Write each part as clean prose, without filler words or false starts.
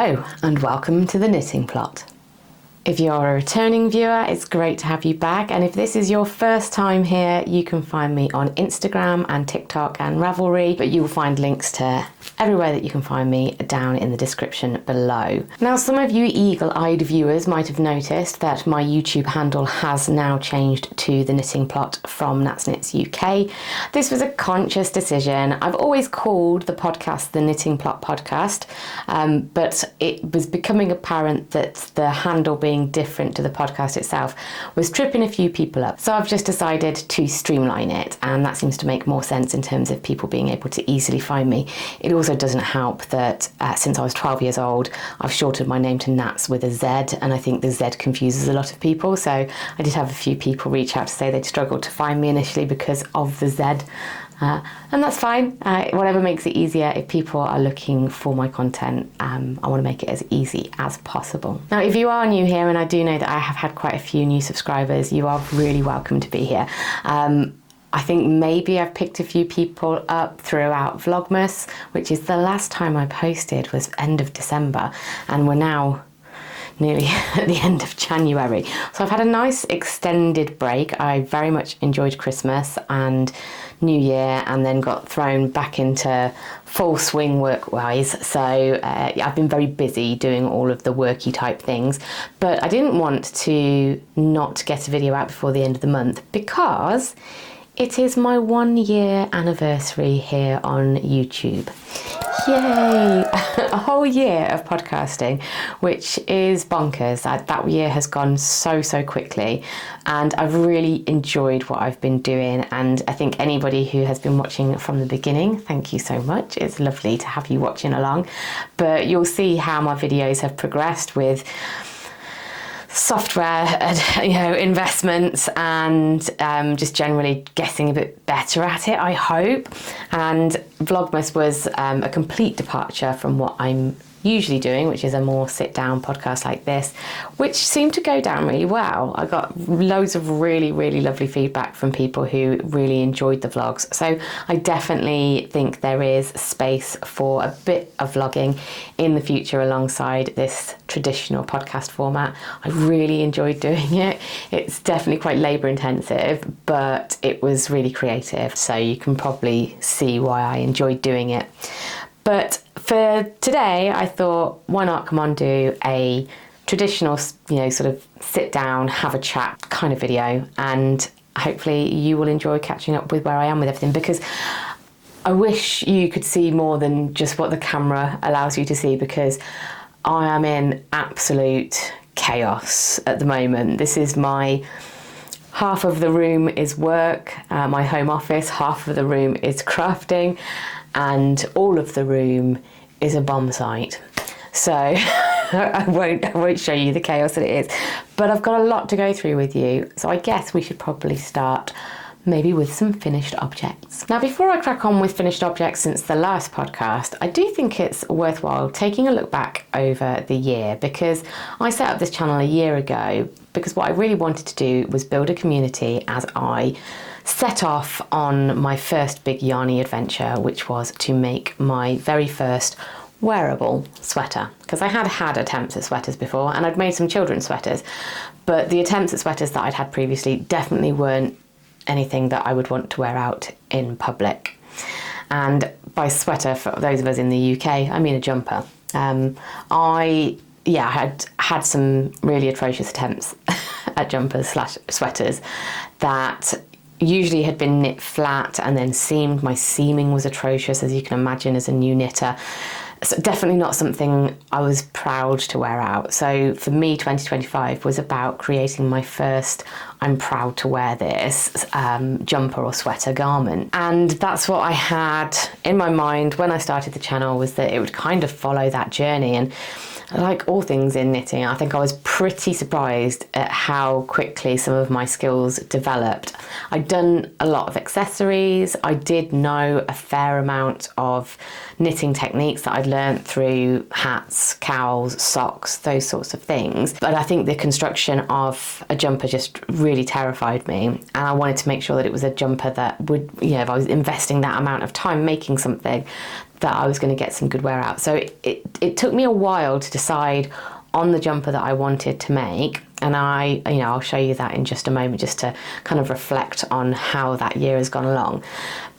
Hello and welcome to the Knitting Plot. If you're a returning viewer, it's great to have you back, and if this is your first time here, you can find me on Instagram and TikTok and Ravelry, but you will find links to everywhere that you can find me down in the description below. Now, some of you eagle-eyed viewers might have noticed that my YouTube handle has now changed to the Knitting Plot from Nats Knits UK. This was a conscious decision. I've always called the podcast the Knitting Plot Podcast, but it was becoming apparent that the handle being different to the podcast itself was tripping a few people up. So I've just decided to streamline it, and that seems to make more sense in terms of people being able to easily find me. It also doesn't help that since I was 12 years old, I've shortened my name to Nats with a Z, and I think the Z confuses a lot of people. So I did have a few people reach out to say they'd struggled to find me initially because of the Z. And that's fine, whatever makes it easier. If people are looking for my content, I want to make it as easy as possible. Now, if you are new here, and I do know that I have had quite a few new subscribers, you are really welcome to be here. I think maybe I've picked a few people up throughout Vlogmas, which is the last time I posted was end of December, and we're now nearly at the end of January. So I've had a nice extended break. I very much enjoyed Christmas and New Year, and then got thrown back into full swing work-wise. So I've been very busy doing all of the worky type things, but I didn't want to not get a video out before the end of the month because it is my 1 year anniversary here on YouTube. Yay! A whole year of podcasting, which is bonkers. That year has gone so quickly, and I've really enjoyed what I've been doing, and I think anybody who has been watching from the beginning, thank you so much. It's lovely to have you watching along, but you'll see how my videos have progressed with software, investments, and just generally getting a bit better at it, I hope. And Vlogmas was a complete departure from what I'm usually doing, which is a more sit-down podcast like this, which seemed to go down really well. I got loads of really lovely feedback from people who really enjoyed the vlogs. So I definitely think there is space for a bit of vlogging in the future alongside this traditional podcast format. I really enjoyed doing it. It's definitely quite labour intensive, but it was really creative, so you can probably see why I enjoyed doing it. But for today, I thought, why not come on do a traditional, sort of sit down, have a chat kind of video, and hopefully you will enjoy catching up with where I am with everything, because I wish you could see more than just what the camera allows you to see, because I am in absolute chaos at the moment. This is half of the room is work, my home office, half of the room is crafting, and all of the room is a bomb site. So I won't show you the chaos that it is, but I've got a lot to go through with you. So I guess we should probably start maybe with some finished objects. Now, before I crack on with finished objects since the last podcast, I do think it's worthwhile taking a look back over the year, because I set up this channel a year ago because what I really wanted to do was build a community as I set off on my first big yarny adventure, which was to make my very first wearable sweater. Because I had attempts at sweaters before, and I'd made some children's sweaters, but the attempts at sweaters that I'd had previously definitely weren't anything that I would want to wear out in public. And by sweater, for those of us in the UK, I mean a jumper. I had some really atrocious attempts at jumpers / sweaters that usually had been knit flat and then seamed. My seaming was atrocious, as you can imagine, as a new knitter. So definitely not something I was proud to wear out. So for me, 2025 was about creating my first I'm proud to wear this jumper or sweater garment. And that's what I had in my mind when I started the channel, was that it would kind of follow that journey. And like all things in knitting, I think I was pretty surprised at how quickly some of my skills developed. I'd done a lot of accessories. I did know a fair amount of knitting techniques that I'd learnt through hats, cowls, socks, those sorts of things. But I think the construction of a jumper just really terrified me. And I wanted to make sure that it was a jumper that would, if I was investing that amount of time making something, that I was going to get some good wear out. So it took me a while to decide on the jumper that I wanted to make, and I'll show you that in just a moment, just to kind of reflect on how that year has gone along.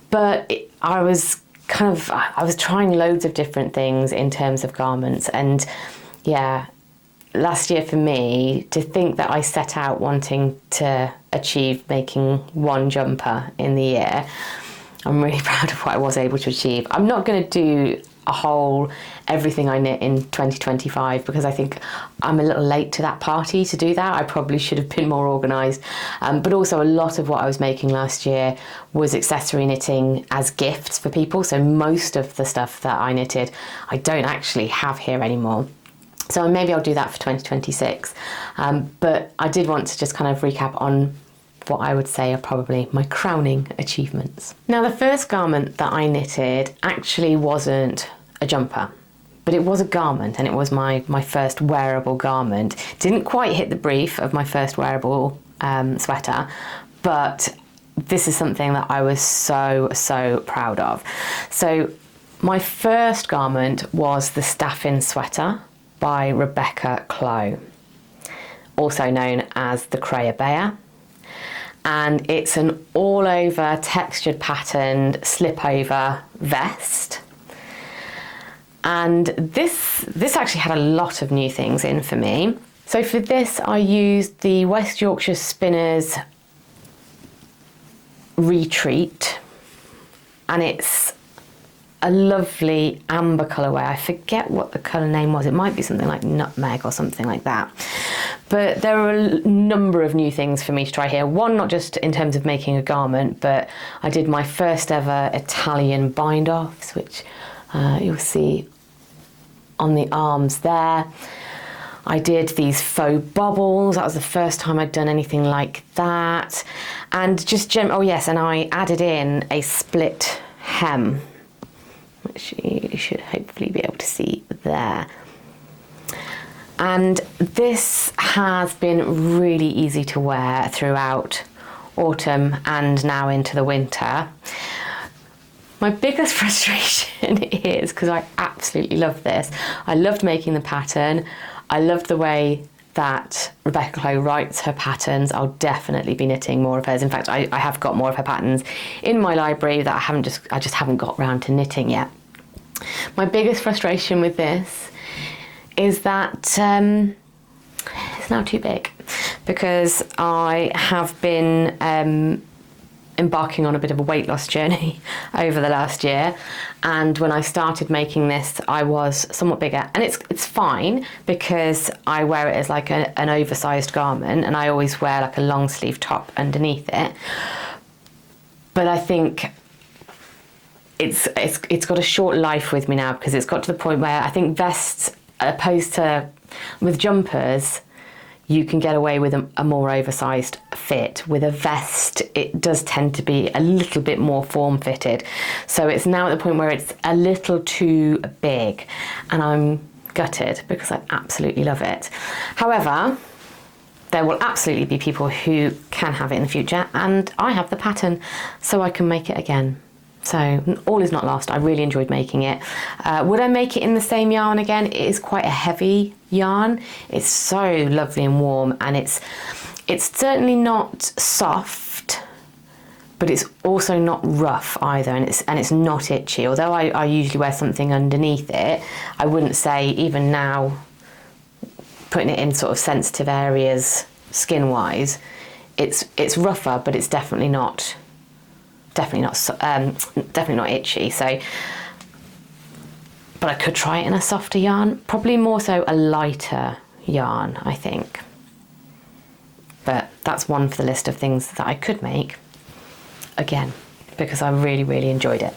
But I was trying loads of different things in terms of garments, and yeah, last year for me, to think that I set out wanting to achieve making one jumper in the year, I'm really proud of what I was able to achieve. I'm not going to do a whole everything I knit in 2025 because I think I'm a little late to that party to do that. I probably should have been more organised. But also a lot of what I was making last year was accessory knitting as gifts for people. So most of the stuff that I knitted, I don't actually have here anymore. So maybe I'll do that for 2026. But I did want to just kind of recap on what I would say are probably my crowning achievements. Now, the first garment that I knitted actually wasn't a jumper, but it was a garment, and it was my first wearable garment. Didn't quite hit the brief of my first wearable sweater, but this is something that I was so proud of. So my first garment was the Staffin sweater by Rebecca Clow, also known as the Crayer Bear. And it's an all over textured patterned slip over vest. And this actually had a lot of new things in for me. So for this I used the West Yorkshire Spinners Retreat, and it's a lovely amber colourway. I forget what the colour name was. It might be something like nutmeg or something like that. But there are a number of new things for me to try here. One, not just in terms of making a garment, but I did my first ever Italian bind-offs, which you'll see on the arms there. I did these faux bobbles. That was the first time I'd done anything like that. And just oh yes, and I added in a split hem, which you should hopefully be able to see there. And this has been really easy to wear throughout autumn and now into the winter. My biggest frustration is, because I absolutely love this, I loved making the pattern, I loved the way that Rebecca Clow writes her patterns. I'll definitely be knitting more of hers. In fact, I have got more of her patterns in my library that I just haven't got round to knitting yet. My biggest frustration with this is that it's now too big, because I have been embarking on a bit of a weight loss journey over the last year, and when I started making this I was somewhat bigger, and it's fine because I wear it as like an oversized garment, and I always wear like a long sleeve top underneath it. But I think it's got a short life with me now, because it's got to the point where I think vests, opposed to with jumpers, you can get away with a more oversized fit. With a vest, it does tend to be a little bit more form-fitted. So it's now at the point where it's a little too big, and I'm gutted because I absolutely love it. However, there will absolutely be people who can have it in the future, and I have the pattern, so I can make it again. So all is not lost. I really enjoyed making it. Would I make it in the same yarn again? It is quite a heavy yarn. It's so lovely and warm, and it's certainly not soft, but it's also not rough either, and it's not itchy. Although I usually wear something underneath it, I wouldn't say, even now, putting it in sort of sensitive areas skin-wise, it's rougher, but it's definitely not itchy. So, but I could try it in a softer yarn, probably more so a lighter yarn, I think. But that's one for the list of things that I could make again, because I really enjoyed it.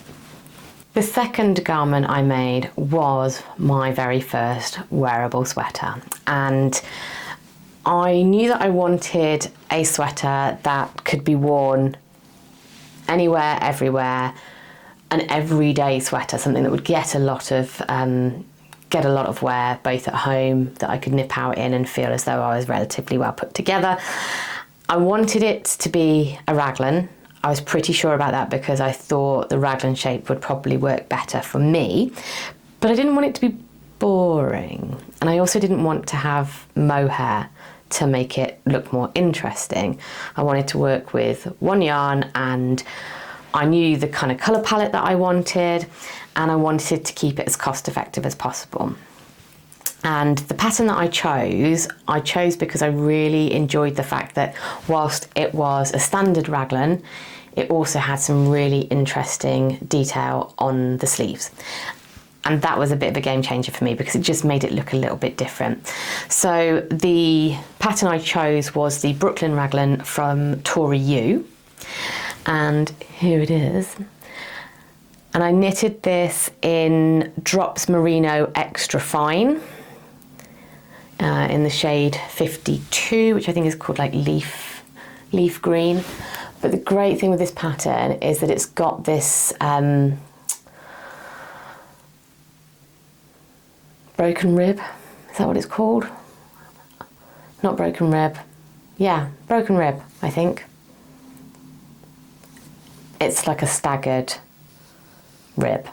The second garment I made was my very first wearable sweater, and I knew that I wanted a sweater that could be worn anywhere, everywhere, an everyday sweater, something that would get a lot of wear, both at home, that I could nip out in and feel as though I was relatively well put together. I wanted it to be a raglan. I was pretty sure about that because I thought the raglan shape would probably work better for me, but I didn't want it to be boring, and I also didn't want to have mohair to make it look more interesting. I wanted to work with one yarn, and I knew the kind of colour palette that I wanted, and I wanted to keep it as cost effective as possible. And the pattern that I chose because I really enjoyed the fact that whilst it was a standard raglan, it also had some really interesting detail on the sleeves. And that was a bit of a game changer for me because it just made it look a little bit different. So the pattern I chose was the Brooklyn raglan from Tori U. And here it is. And I knitted this in Drops Merino Extra Fine in the shade 52, which I think is called like leaf green. But the great thing with this pattern is that it's got this broken rib. Is that what it's called? Not broken rib. Yeah, broken rib, I think. It's like a staggered rib,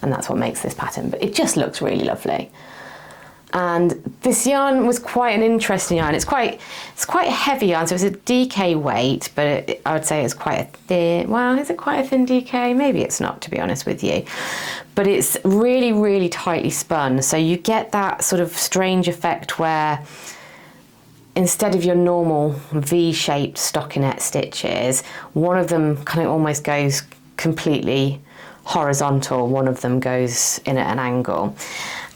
and that's what makes this pattern, but it just looks really lovely. And this yarn was quite an interesting yarn. It's quite a heavy yarn, so it's a DK weight, but I would say it's quite a thin, well, is it quite a thin DK? Maybe it's not, to be honest with you. But it's really, really tightly spun, so you get that sort of strange effect where instead of your normal V-shaped stockinette stitches, one of them kind of almost goes completely horizontal, one of them goes in at an angle.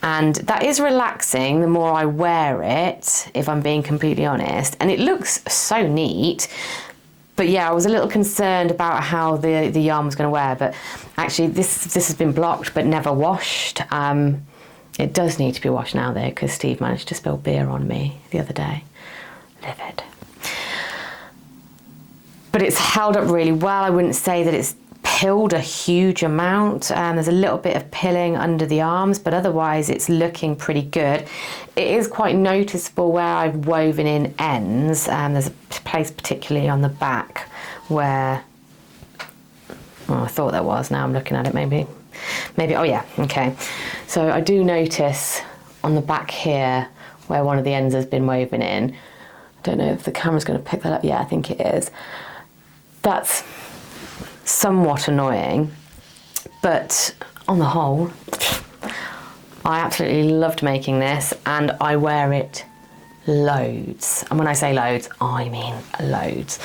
And that is relaxing the more I wear it, if I'm being completely honest, and it looks so neat. But yeah, I was a little concerned about how the yarn was going to wear, but actually this has been blocked but never washed. It does need to be washed now though, because Steve managed to spill beer on me the other day. Livid. But it's held up really well. I wouldn't say that it's pilled a huge amount. There's a little bit of pilling under the arms, but otherwise it's looking pretty good. It is quite noticeable where I've woven in ends. There's a place particularly on the back where, well, I thought there was, now I'm looking at it, maybe, oh yeah, okay. So I do notice on the back here where one of the ends has been woven in. I don't know if the camera's going to pick that up. Yeah, I think it is. That's somewhat annoying, but on the whole, I absolutely loved making this, and I wear it loads. And when I say loads, I mean loads.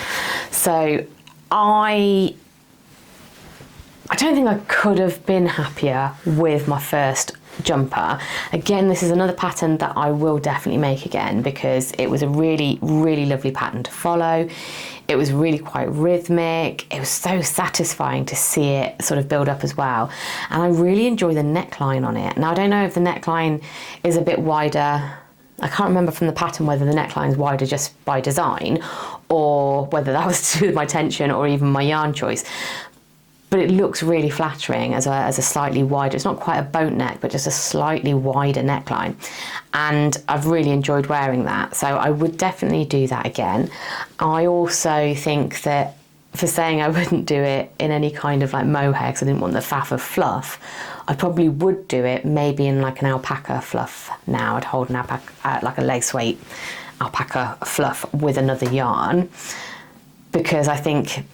So I don't think I could have been happier with my first jumper. Again, this is another pattern that I will definitely make again because it was a really, really lovely pattern to follow. It was really quite rhythmic. It was so satisfying to see it sort of build up as well. And I really enjoy the neckline on it. Now, I don't know if the neckline is a bit wider. I can't remember from the pattern whether the neckline is wider just by design or whether that was to do with my tension or even my yarn choice. But it looks really flattering as a slightly wider, it's not quite a boat neck, but just a slightly wider neckline. And I've really enjoyed wearing that. So I would definitely do that again. I also think that for saying I wouldn't do it in any kind of like mohair because I didn't want the faff of fluff, I probably would do it maybe in like an alpaca fluff now. I'd hold an alpaca, like a lace weight alpaca fluff with another yarn, because I think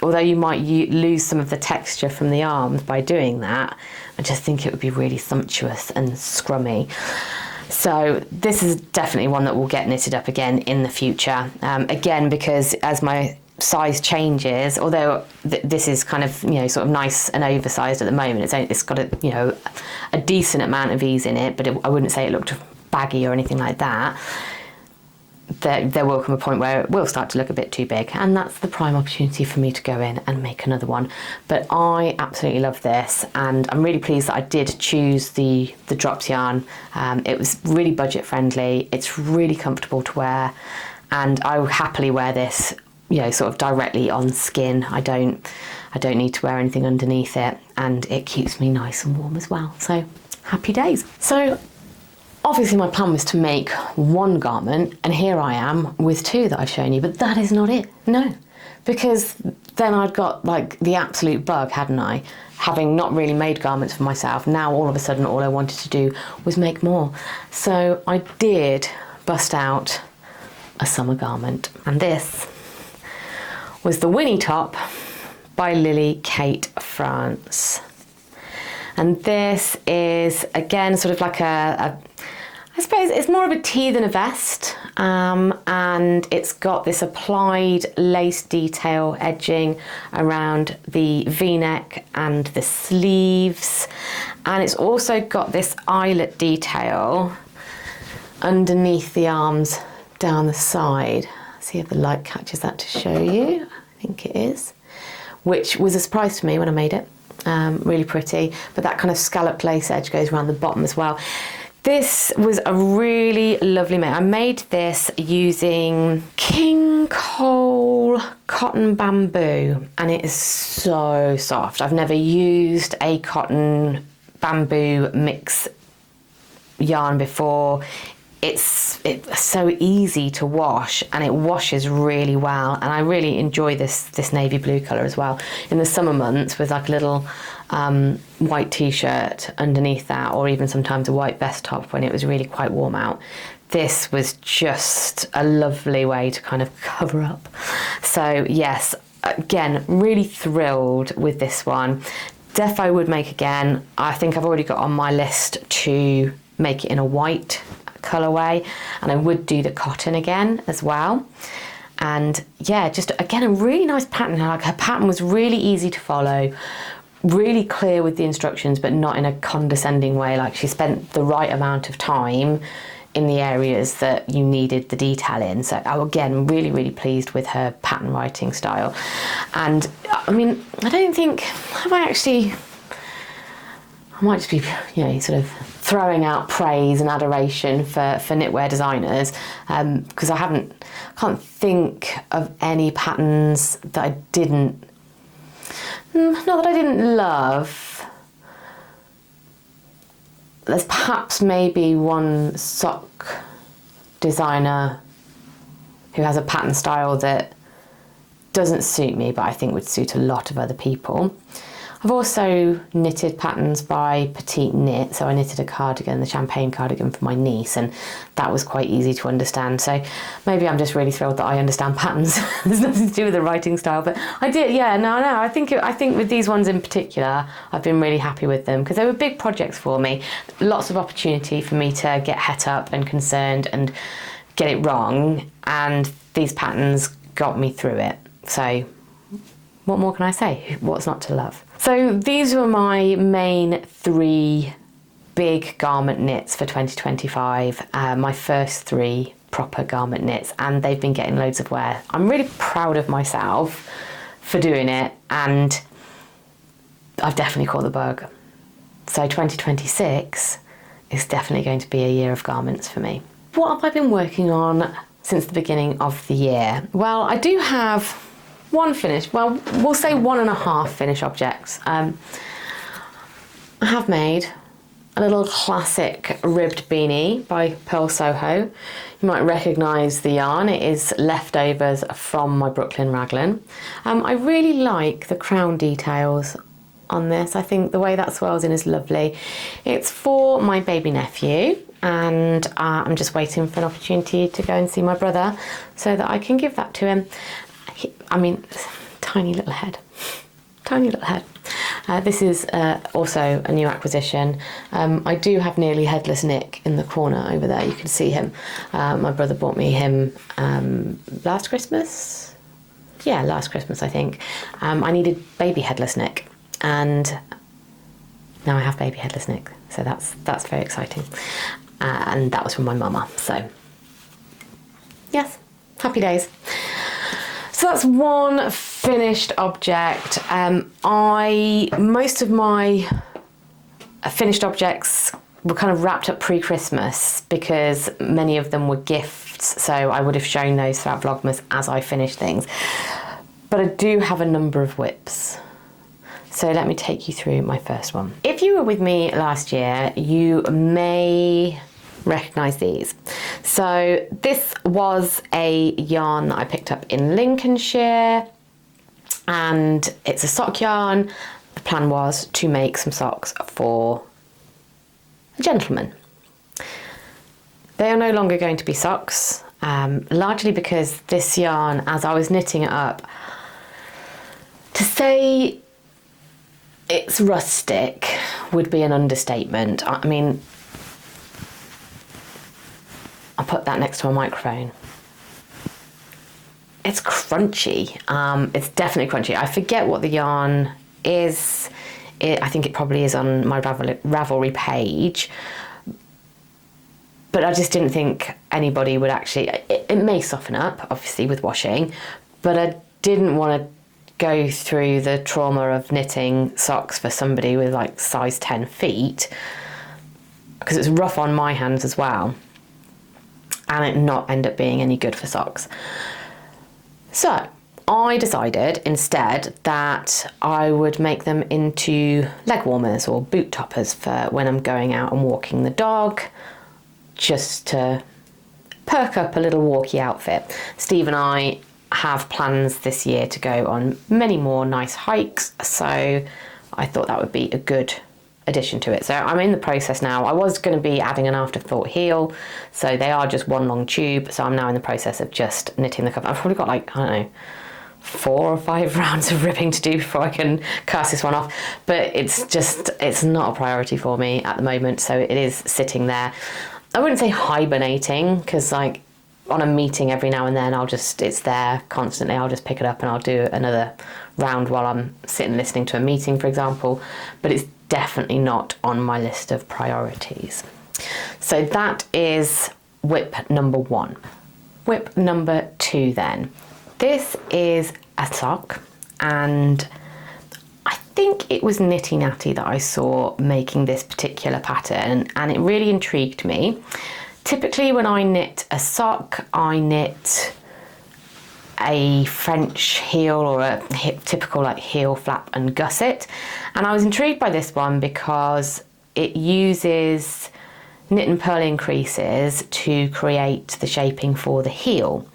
although you might lose some of the texture from the arms by doing that, I just think it would be really sumptuous and scrummy. So this is definitely one that will get knitted up again in the future. Again, because as my size changes, although this is kind of, you know, sort of nice and oversized at the moment, it's got a, you know, a decent amount of ease in it, but I wouldn't say it looked baggy or anything like that. There will come a point where it will start to look a bit too big, and that's the prime opportunity for me to go in and make another one. But I absolutely love this, and I'm really pleased that I did choose the drops yarn. It was really budget friendly, it's really comfortable to wear, and I will happily wear this, you know, sort of directly on skin. I don't need to wear anything underneath it, and it keeps me nice and warm as well. So happy days. So obviously my plan was to make one garment, and here I am with two that I've shown you, but that is not it. No, because then I'd got like the absolute bug, hadn't I? Having not really made garments for myself, now all of a sudden all I wanted to do was make more. So I did bust out a summer garment, and this was the Winnie top by lilykatemakes. And this is again sort of like I suppose it's more of a tee than a vest, and it's got this applied lace detail edging around the v-neck and the sleeves, and it's also got this eyelet detail underneath the arms down the side. See if the light catches that to show you. I think it is, which was a surprise to me when I made it. Really pretty, but that kind of scalloped lace edge goes around the bottom as well. This was a really lovely make. I made this using King Cole cotton bamboo, and it is so soft. I've never used a cotton bamboo mix yarn before. It's so easy to wash, and it washes really well, and I really enjoy this navy blue colour as well. In the summer months with like a little white t-shirt underneath that, or even sometimes a white vest top when it was really quite warm out, this was just a lovely way to kind of cover up. So yes, again, really thrilled with this one. Defo would make again. I think I've already got on my list to make it in a white colourway, and I would do the cotton again as well. And yeah, just again a really nice pattern. Like, her pattern was really easy to follow, really clear with the instructions, but not in a condescending way. Like, she spent the right amount of time in the areas that you needed the detail in. So again, really pleased with her pattern writing style. And I mean, I don't think I might just be, you know, sort of throwing out praise and adoration for knitwear designers, because I can't think of any patterns that I didn't, not that I didn't love. There's perhaps maybe one sock designer who has a pattern style that doesn't suit me, but I think would suit a lot of other people. I've also knitted patterns by Petite Knit, so I knitted a cardigan, the champagne cardigan for my niece, and that was quite easy to understand. So maybe I'm just really thrilled that I understand patterns. There's nothing to do with the writing style, but I did, yeah, no, I think with these ones in particular, I've been really happy with them because they were big projects for me. Lots of opportunity for me to get het up and concerned and get it wrong, and these patterns got me through it. So what more can I say? What's not to love? So these were my main 3 big garment knits for 2025, my first 3 proper garment knits, and they've been getting loads of wear. I'm really proud of myself for doing it, and I've definitely caught the bug. So 2026 is definitely going to be a year of garments for me. What have I been working on since the beginning of the year? Well, I do have one finished, well, we'll say 1.5 finished objects. I have made a little classic ribbed beanie by Pearl Soho. You might recognise the yarn. It is leftovers from my Brooklyn raglan. I really like the crown details on this. I think the way that swirls in is lovely. It's for my baby nephew, and I'm just waiting for an opportunity to go and see my brother so that I can give that to him. I mean, tiny little head, tiny little head. This is also a new acquisition. I do have nearly headless Nick in the corner over there. You can see him. My brother bought me him last Christmas. Yeah, last Christmas, I think. I needed baby headless Nick, and now I have baby headless Nick. So that's very exciting. And that was from my mama. So yes, happy days. So that's one finished object. Most of my finished objects were kind of wrapped up pre-Christmas because many of them were gifts, so I would have shown those throughout Vlogmas as I finished things. But I do have a number of whips. So let me take you through my first one. If you were with me last year, you may recognise these. So this was a yarn that I picked up in Lincolnshire. and it's a sock yarn. The plan was to make some socks for a gentleman. They are no longer going to be socks, largely because this yarn, as I was knitting it up, to say it's rustic would be an understatement. I mean, I'll put that next to my microphone. It's crunchy. It's definitely crunchy. I forget what the yarn is. I think it probably is on my Ravelry page. But I just didn't think anybody would actually... It may soften up, obviously, with washing. But I didn't want to go through the trauma of knitting socks for somebody with like size 10 feet. Because it's rough on my hands as well. And it not end up being any good for socks. So I decided instead that I would make them into leg warmers or boot toppers for when I'm going out and walking the dog, just to perk up a little walkie outfit. Steve and I have plans this year to go on many more nice hikes, so I thought that would be a good addition to it. So I'm in the process now. I was going to be adding an afterthought heel, so they are just one long tube, so I'm now in the process of just knitting the cover. I've probably got like, I don't know, 4 or 5 rounds of ribbing to do before I can cast this one off, but it's not a priority for me at the moment, so it is sitting there. I wouldn't say hibernating, because like on a meeting every now and then it's there constantly. I'll just pick it up and I'll do another round while I'm sitting listening to a meeting, for example, but it's definitely not on my list of priorities. So that is whip number 1. Whip number 2 then. This is a sock, and I think it was Knitty Natty that I saw making this particular pattern, and it really intrigued me. Typically when I knit a sock, I knit a French heel or a typical like heel, flap and gusset, and I was intrigued by this one because it uses knit and purl increases to create the shaping for the heel.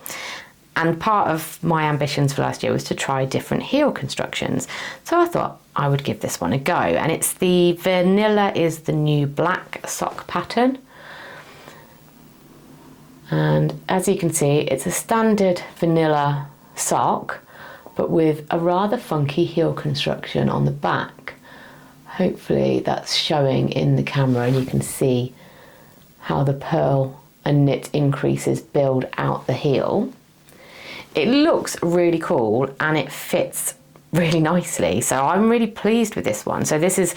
And part of my ambitions for last year was to try different heel constructions. So I thought I would give this one a go. And it's the Vanilla is the New Black sock pattern. And as you can see, it's a standard vanilla sock, but with a rather funky heel construction on the back. Hopefully that's showing in the camera and you can see how the purl and knit increases build out the heel. It looks really cool and it fits really nicely, so I'm really pleased with this one. So this is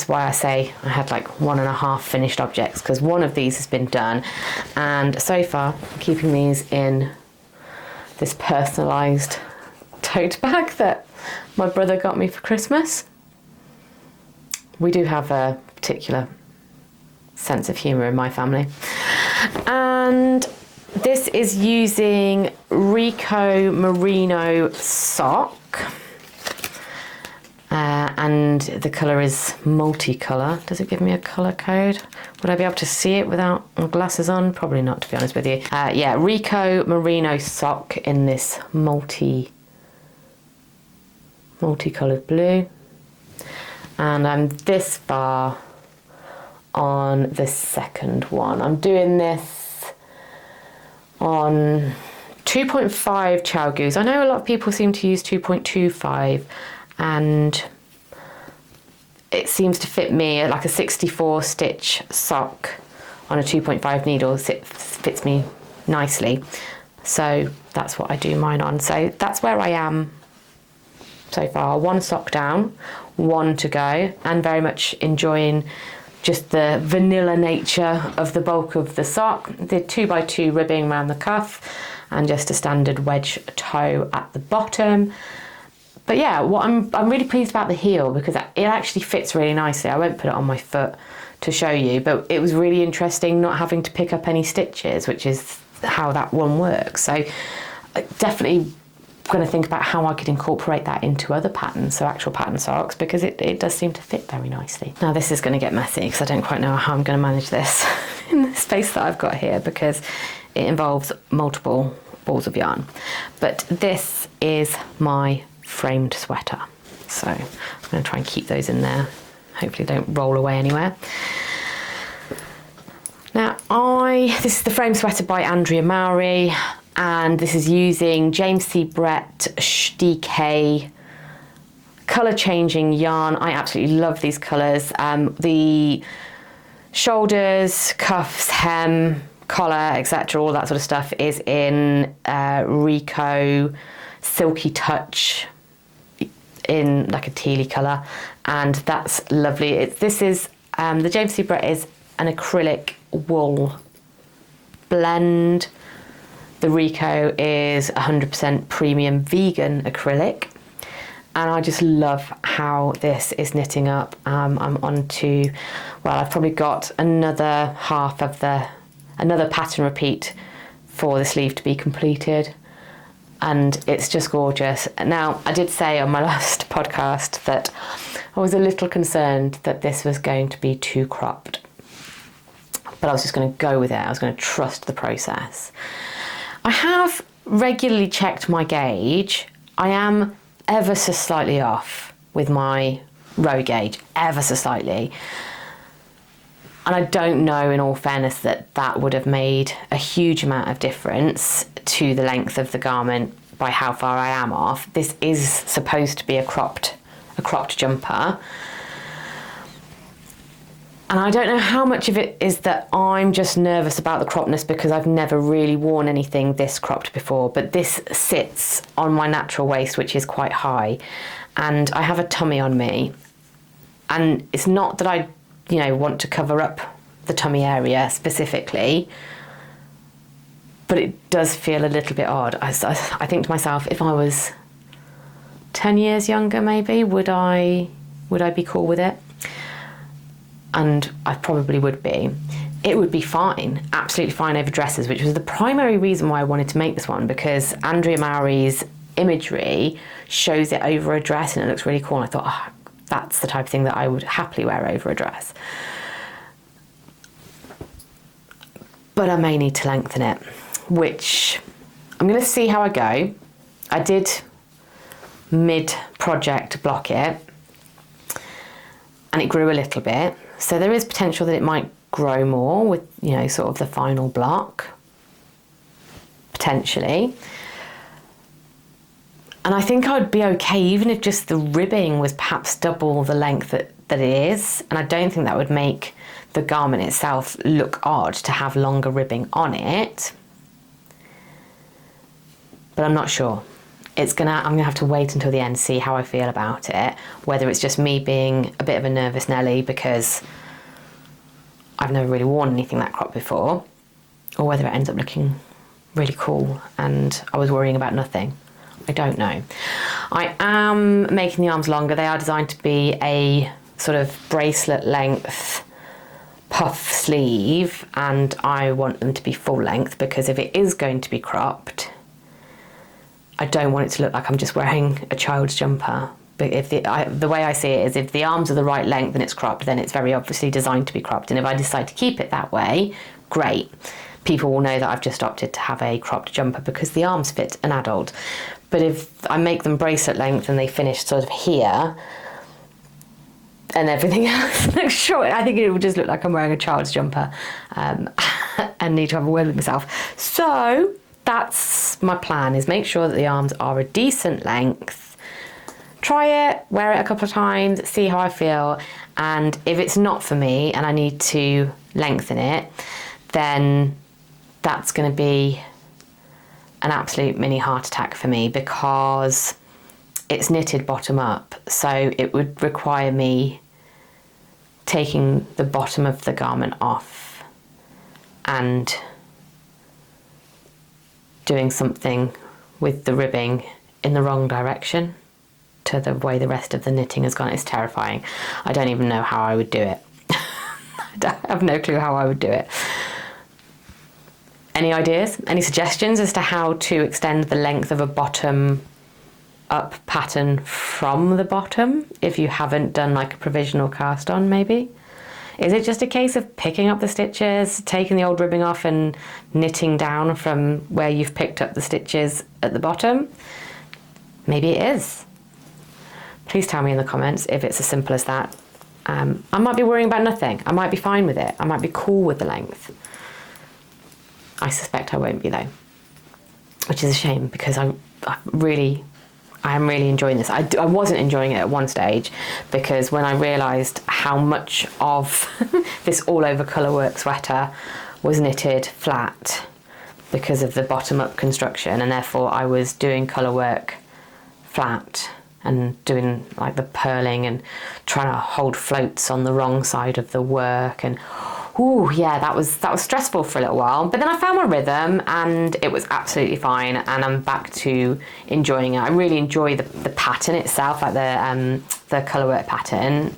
why I say I had like 1.5 finished objects, because one of these has been done, and so far I'm keeping these in this personalised tote bag that my brother got me for Christmas. We do have a particular sense of humour in my family. And this is using Rico Merino sock, and the colour is multicolour. Does it give me a colour code? Would I be able to see it without my glasses on? Probably not, to be honest with you. Yeah, Rico Merino sock in this multicoloured blue, and I'm this far on the second one. I'm doing this on 2.5 Chow Goose. I know a lot of people seem to use 2.25, and it seems to fit me. Like a 64 stitch sock on a 2.5 needle fits me nicely, so that's what I do mine on. So that's where I am so far. 1 sock down, 1 to go, and very much enjoying just the vanilla nature of the bulk of the sock. The 2x2 ribbing around the cuff and just a standard wedge toe at the bottom. But yeah, what I'm really pleased about the heel, because it actually fits really nicely. I won't put it on my foot to show you, but it was really interesting not having to pick up any stitches, which is how that one works. So definitely going to think about how I could incorporate that into other patterns, so actual pattern socks, because it does seem to fit very nicely. Now this is going to get messy because I don't quite know how I'm going to manage this in the space that I've got here, because it involves multiple balls of yarn. But this is my framed sweater. So I'm going to try and keep those in there. Hopefully they don't roll away anywhere. Now this is the frame sweater by Andrea Mowry, and this is using James C. Brett DK colour changing yarn. I absolutely love these colours. The shoulders, cuffs, hem, collar, etc., all that sort of stuff is in Rico Silky Touch in like a tealy colour, and that's lovely. This is the James C. Brett is an acrylic wool blend. The Rico is 100% premium vegan acrylic, and I just love how this is knitting up. I'm on to, well, I've probably got another half of another pattern repeat for the sleeve to be completed, and it's just gorgeous. Now, I did say on my last podcast that I was a little concerned that this was going to be too cropped, but I was just going to go with it. I was going to trust the process. I have regularly checked my gauge. I am ever so slightly off with my row gauge, ever so slightly. And I don't know, in all fairness, that would have made a huge amount of difference to the length of the garment by how far I am off. This is supposed to be a cropped jumper. And I don't know how much of it is that I'm just nervous about the croppedness because I've never really worn anything this cropped before, but this sits on my natural waist, which is quite high, and I have a tummy on me. And it's not that I, want to cover up the tummy area specifically, but it does feel a little bit odd. I think to myself, if I was 10 years younger, maybe, would I be cool with it? And I probably would be. It would be fine, absolutely fine over dresses, which was the primary reason why I wanted to make this one, because Andrea Mowry's imagery shows it over a dress and it looks really cool. And I thought, that's the type of thing that I would happily wear over a dress. But I may need to lengthen it, which I'm going to see how I go. I did mid-project block it, and it grew a little bit. So there is potential that it might grow more with, sort of the final block, potentially. And I think I would be okay even if just the ribbing was perhaps double the length that it is. And I don't think that would make the garment itself look odd to have longer ribbing on it. But I'm not sure. I'm gonna have to wait until the end to see how I feel about it, whether it's just me being a bit of a nervous Nelly because I've never really worn anything that cropped before, or whether it ends up looking really cool and I was worrying about nothing. I don't know. I am making the arms longer. They are designed to be a sort of bracelet length puff sleeve, and I want them to be full length because if it is going to be cropped, I don't want it to look like I'm just wearing a child's jumper. But if the way I see it is, if the arms are the right length and it's cropped, then it's very obviously designed to be cropped. And if I decide to keep it that way, great. People will know that I've just opted to have a cropped jumper because the arms fit an adult. But if I make them bracelet length and they finish sort of here, and everything else looks short, I think it would just look like I'm wearing a child's jumper, and need to have a word with myself. So that's my plan, is make sure that the arms are a decent length, try it, wear it a couple of times, see how I feel, and if it's not for me and I need to lengthen it, then that's going to be an absolute mini heart attack for me because it's knitted bottom up, so it would require me taking the bottom of the garment off and doing something with the ribbing in the wrong direction to the way the rest of the knitting has gone. It's terrifying. I don't even know how I would do it. I have no clue how I would do it. Any ideas? Any suggestions as to how to extend the length of a bottom up pattern from the bottom if you haven't done like a provisional cast on, maybe? Is it just a case of picking up the stitches, taking the old ribbing off and knitting down from where you've picked up the stitches at the bottom? Maybe it is. Please tell me in the comments if it's as simple as that. I might be worrying about nothing. I might be fine with it. I might be cool with the length. I suspect I won't be though, which is a shame because I am really enjoying this. I wasn't enjoying it at one stage because when I realised how much of this all over colourwork sweater was knitted flat because of the bottom up construction, and therefore I was doing colourwork flat and doing like the purling and trying to hold floats on the wrong side of the work, and ooh, yeah, that was stressful for a little while. But then I found my rhythm and it was absolutely fine, and I'm back to enjoying it. I really enjoy the pattern itself, like the colourwork pattern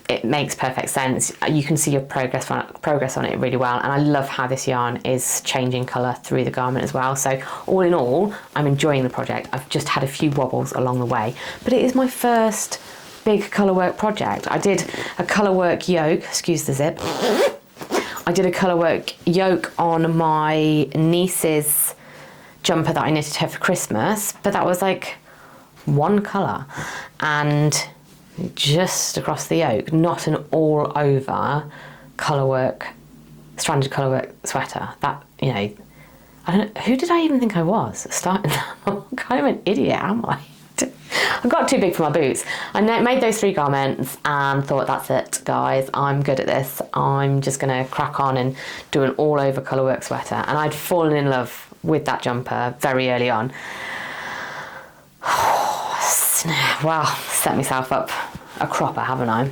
it makes perfect sense. You can see your progress on it really well, and I love how this yarn is changing colour through the garment as well. So all in all, I'm enjoying the project. I've just had a few wobbles along the way, but it is my first big colourwork project. I did a colourwork yoke, excuse the zip. I did a colourwork yoke on my niece's jumper that I knitted her for Christmas, but that was like one colour and just across the yoke, not an all over colourwork, stranded colourwork sweater. That, you know, I don't know, who did I even think I was starting that? I'm kind of an idiot, am I? I got too big for my boots. I made those 3 garments and thought, that's it, guys, I'm good at this. I'm just going to crack on and do an all over colourwork sweater. And I'd fallen in love with that jumper very early on. Well, set myself up a cropper, haven't I?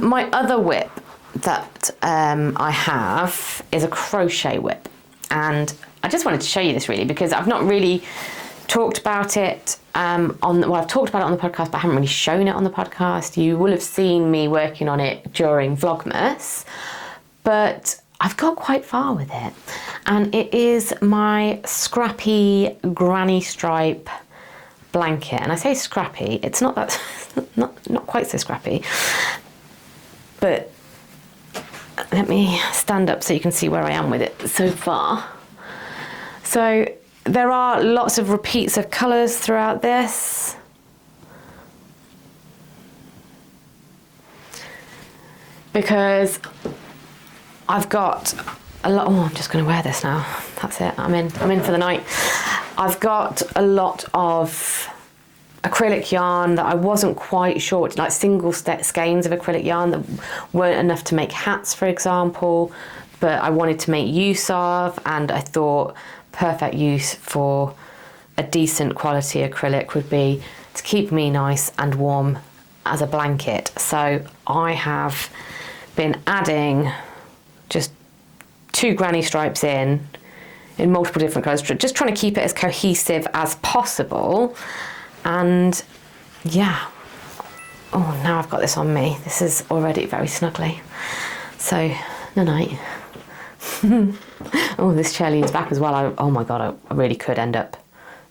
My other whip that I have is a crochet whip, and I just wanted to show you this really because I've not really talked about it I've talked about it on the podcast, but I haven't really shown it on the podcast. You will have seen me working on it during Vlogmas, but I've got quite far with it, and it is my scrappy granny stripe blanket. And I say scrappy, it's not that not quite so scrappy, but let me stand up so you can see where I am with it so far. So there are lots of repeats of colours throughout this. Because I've got a lot, oh, I'm just going to wear this now. That's it, I'm in for the night. I've got a lot of acrylic yarn that I wasn't quite sure, like single skeins of acrylic yarn that weren't enough to make hats, for example, but I wanted to make use of, and I thought perfect use for a decent quality acrylic would be to keep me nice and warm as a blanket. So I have been adding just 2 granny stripes in multiple different colours, just trying to keep it as cohesive as possible. And yeah, oh, now I've got this on me. This is already very snuggly. So, no night. Oh, this chair leans back as well. Oh my God, I really could end up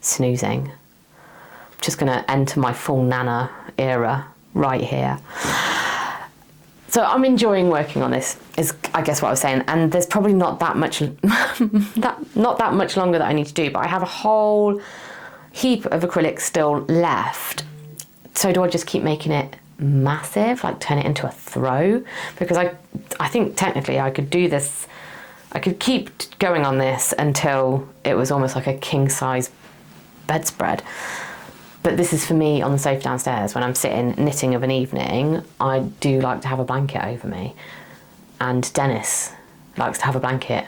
snoozing. I'm just gonna enter my full Nana era right here. So I'm enjoying working on this, is I guess what I was saying, and there's probably not that much not that much longer that I need to do, but I have a whole heap of acrylic still left. So do I just keep making it massive, like turn it into a throw? Because I think technically I could do this, I could keep going on this until it was almost like a king-size bedspread. But this is for me on the sofa downstairs when I'm sitting knitting of an evening. I do like to have a blanket over me, and Dennis likes to have a blanket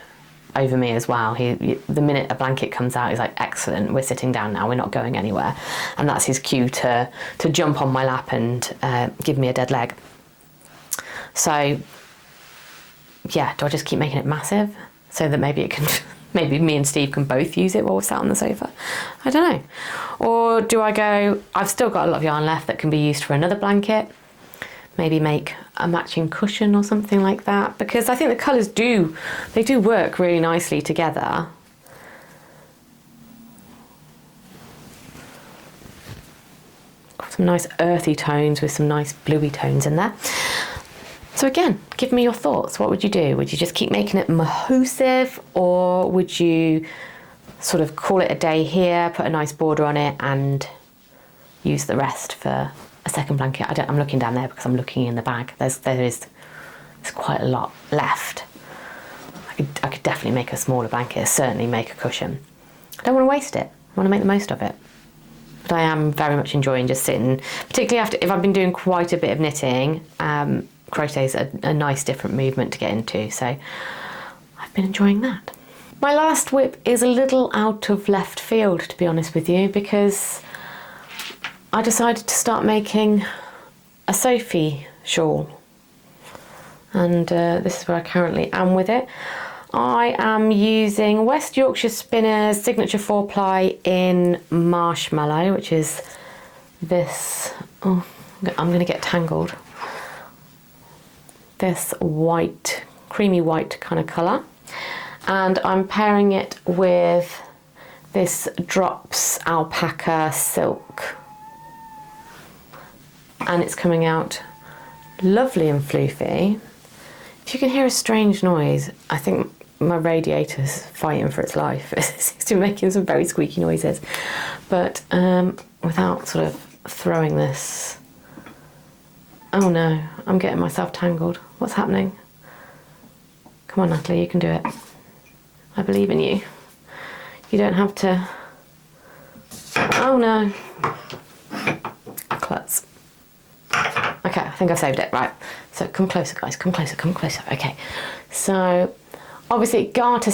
over me as well. The minute a blanket comes out, he's like, excellent, we're sitting down now, we're not going anywhere. And that's his cue to jump on my lap and give me a dead leg. So yeah, do I just keep making it massive so that maybe it can maybe me and Steve can both use it while we're sat on the sofa? I don't know. Or do I go, I've still got a lot of yarn left that can be used for another blanket, maybe make a matching cushion or something like that, because I think the colours do work really nicely together. Got some nice earthy tones with some nice bluey tones in there. So again, give me your thoughts. What would you do? Would you just keep making it mahosive, or would you sort of call it a day here, put a nice border on it, and use the rest for a second blanket. I'm looking down there because I'm looking in the bag. There's quite a lot left. I could definitely make a smaller blanket, certainly make a cushion. I don't want to waste it. I want to make the most of it. But I am very much enjoying just sitting, particularly if I've been doing quite a bit of knitting. Crochet is a nice different movement to get into, so I've been enjoying that. My last whip is a little out of left field, to be honest with you, because I decided to start making a Sophie shawl, and this is where I currently am with it. I am using West Yorkshire Spinners Signature 4-ply in Marshmallow, which is this, oh, I'm going to get tangled, this white, creamy white kind of colour. And I'm pairing it with this Drops Alpaca Silk. And it's coming out lovely and floofy. If you can hear a strange noise, I think my radiator's fighting for its life. It seems to be making some very squeaky noises. But without sort of throwing this... Oh no, I'm getting myself tangled. What's happening? Come on, Natalie, you can do it. I believe in you. You don't have to... Oh no. Klutz. Okay, I think I've saved it, right. So come closer, guys, come closer, come closer. Okay, so obviously garter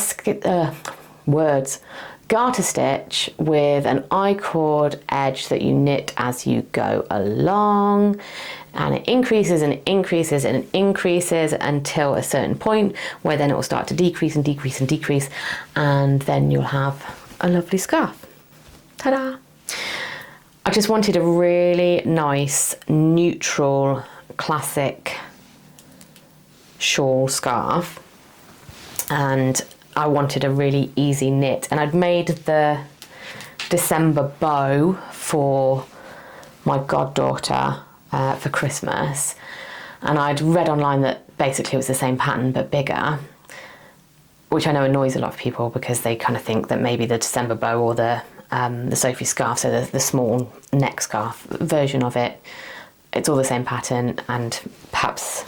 stitch with an I-cord edge that you knit as you go along, and it increases and it increases and it increases until a certain point where then it will start to decrease and decrease and decrease, and then you'll have a lovely scarf. Ta-da! I just wanted a really nice, neutral, classic shawl scarf, and I wanted a really easy knit, and I'd made the December bow for my goddaughter for Christmas, and I'd read online that basically it was the same pattern but bigger, which I know annoys a lot of people because they kind of think that maybe the December bow or the Sophie scarf, so the small neck scarf version of it, it's all the same pattern, and perhaps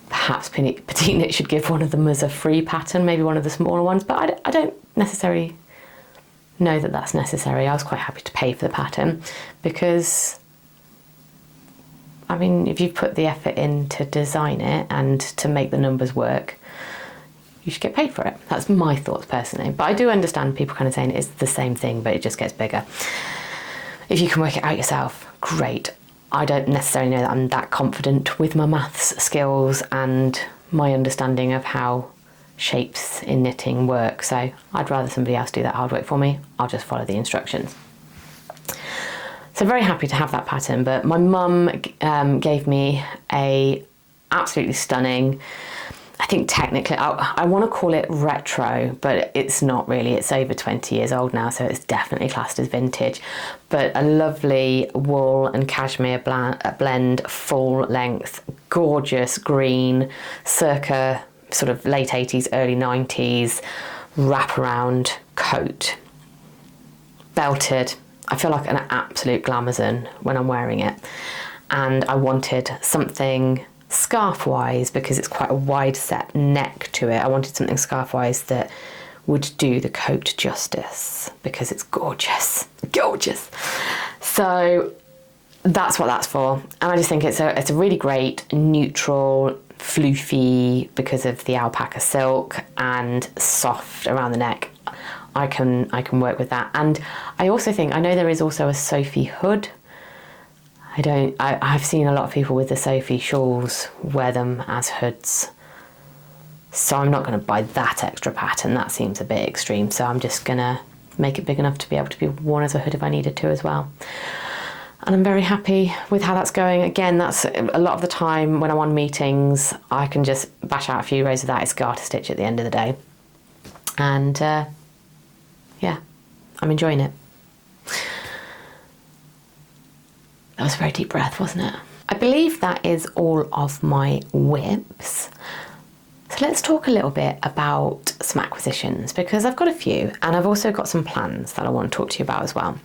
Petite Knit should give one of them as a free pattern, maybe one of the smaller ones, but I don't necessarily know that that's necessary. I was quite happy to pay for the pattern because, I mean, if you've put the effort in to design it and to make the numbers work, you should get paid for it. That's my thoughts personally, but I do understand people kind of saying it's the same thing but it just gets bigger. If you can work it out yourself, great. I don't necessarily know that I'm that confident with my maths skills and my understanding of how shapes in knitting work, so I'd rather somebody else do that hard work for me. I'll just follow the instructions. So very happy to have that pattern, but my mum gave me a absolutely stunning, I think technically, I want to call it retro, but it's not really. It's over 20 years old now, so it's definitely classed as vintage. But a lovely wool and cashmere blend, full length, gorgeous green, circa sort of late 80s, early 90s, wraparound coat. Belted. I feel like an absolute glamazon when I'm wearing it. And I wanted something scarf-wise, because it's quite a wide set neck to it, I wanted something scarf-wise that would do the coat justice, because it's gorgeous, gorgeous. So that's what that's for, and I just think it's a really great neutral, floofy, because of the alpaca silk, and soft around the neck. I can work with that, and I also think, I know there is also a Sophie hood. I've seen a lot of people with the Sophie shawls wear them as hoods, so I'm not going to buy that extra pattern. That seems a bit extreme, so I'm just going to make it big enough to be able to be worn as a hood if I needed to as well. And I'm very happy with how that's going. Again, that's a lot of the time when I'm on meetings, I can just bash out a few rows of that. It's garter stitch at the end of the day, and yeah, I'm enjoying it. That was a very deep breath, wasn't it? I believe that is all of my whips. So let's talk a little bit about some acquisitions, because I've got a few, and I've also got some plans that I want to talk to you about as well.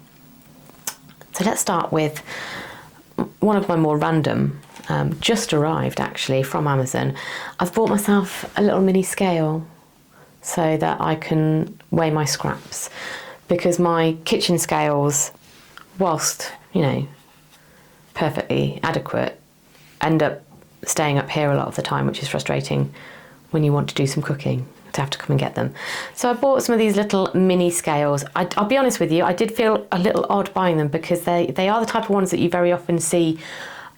So let's start with one of my more random, just arrived actually from Amazon. I've bought myself a little mini scale so that I can weigh my scraps, because my kitchen scales, whilst, you know, perfectly adequate, end up staying up here a lot of the time, which is frustrating when you want to do some cooking, to have to come and get them. So I bought some of these little mini scales. I'll be honest with you, I did feel a little odd buying them, because they are the type of ones that you very often see